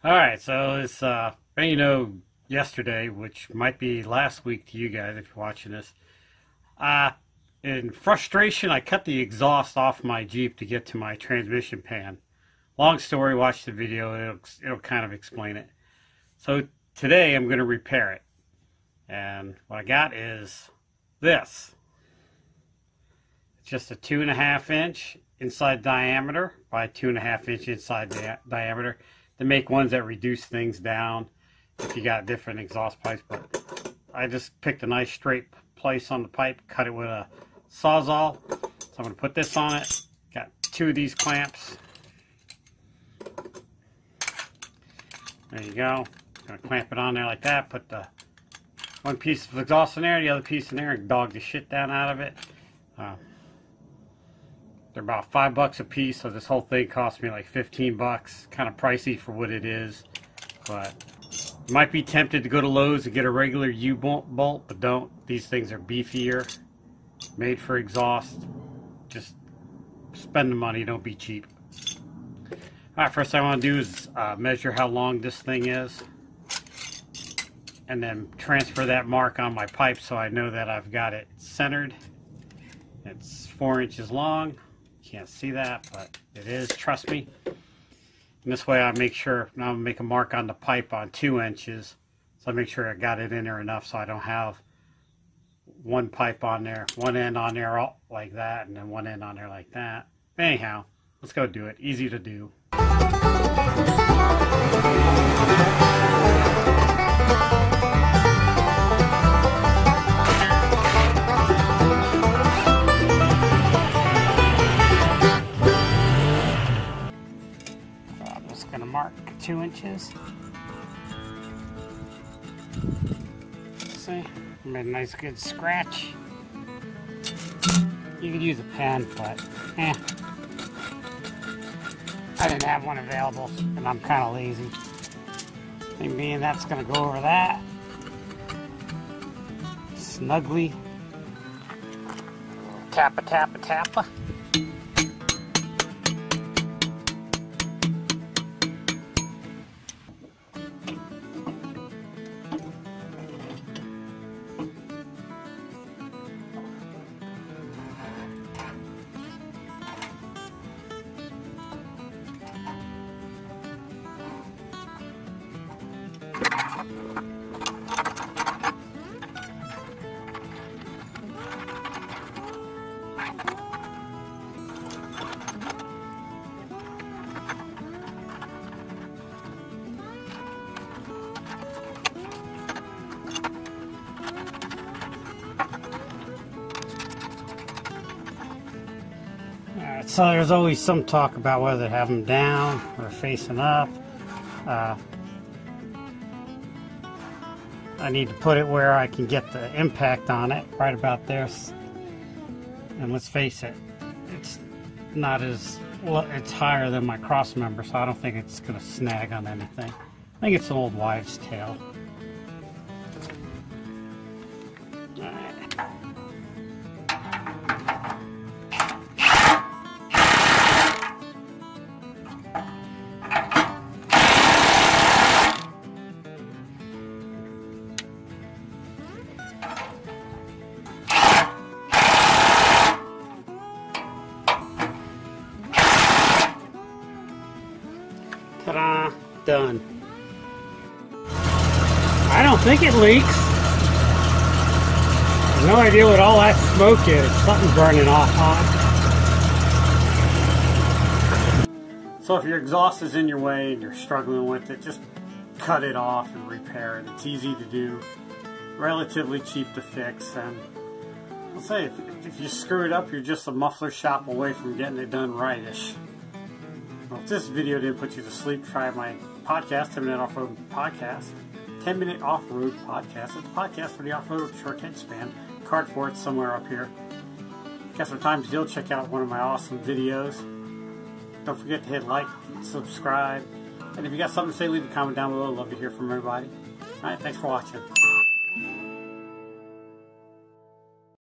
Alright, so it's, yesterday, which might be last week to you guys if you're watching this. In frustration, I cut the exhaust off my Jeep to get to my transmission pan. Long story, watch the video, it'll kind of explain it. So today I'm going to repair it. And what I got is this. It's just a 2.5 inch inside diameter by 2.5 inch inside diameter. They make ones that reduce things down if you got different exhaust pipes, but I just picked a nice straight place on the pipe, cut it with a Sawzall. So I'm going to put this on it. Got 2 of these clamps. There you go. Going to clamp it on there like that. Put the one piece of exhaust in there, the other piece in there, and dog the shit down out of it. They're about $5 a piece, so this whole thing cost me like 15 bucks. Kind of pricey for what it is, but you might be tempted to go to Lowe's and get a regular U-bolt, but don't. These things are beefier, made for exhaust. Just spend the money, don't be cheap. Alright, first thing I want to do is measure how long this thing is, and then transfer that mark on my pipe so I know that I've got it centered. It's 4 inches long. Can't see that, but it is, trust me. And this way I make sure, now I'm going to make a mark on the pipe on 2 inches, so I make sure I got it in there enough so I don't have one pipe on there, one end on there all like that, and then one end on there like that. Anyhow, let's go do it. Easy to do. Going to mark 2 inches. See, made a nice good scratch. You could use a pen, but I didn't have one available, and I'm kind of lazy. And being that's going to go over that snugly. Tappa, tappa, tappa. So there's always some talk about whether to have them down or facing up. I need to put it where I can get the impact on it, right about there. And let's face it, it's not as well, it's higher than my cross member, so I don't think it's going to snag on anything. I think it's an old wives' tale. Ta-da! Done. I don't think it leaks. I have no idea what all that smoke is. Something's burning off on it. So if your exhaust is in your way and you're struggling with it, just cut it off and repair it. It's easy to do, relatively cheap to fix, and I'll say if you screw it up, you're just a muffler shop away from getting it done rightish. Well, if this video didn't put you to sleep, try my podcast, 10 Minute Off-Road Podcast. 10 Minute Off-Road Podcast. It's a podcast for the off-road short attention span. Card for it somewhere up here. Got some time still, check out one of my awesome videos. Don't forget to hit like, subscribe, and if you got something to say, leave a comment down below. I'd love to hear from everybody. Alright, thanks for watching.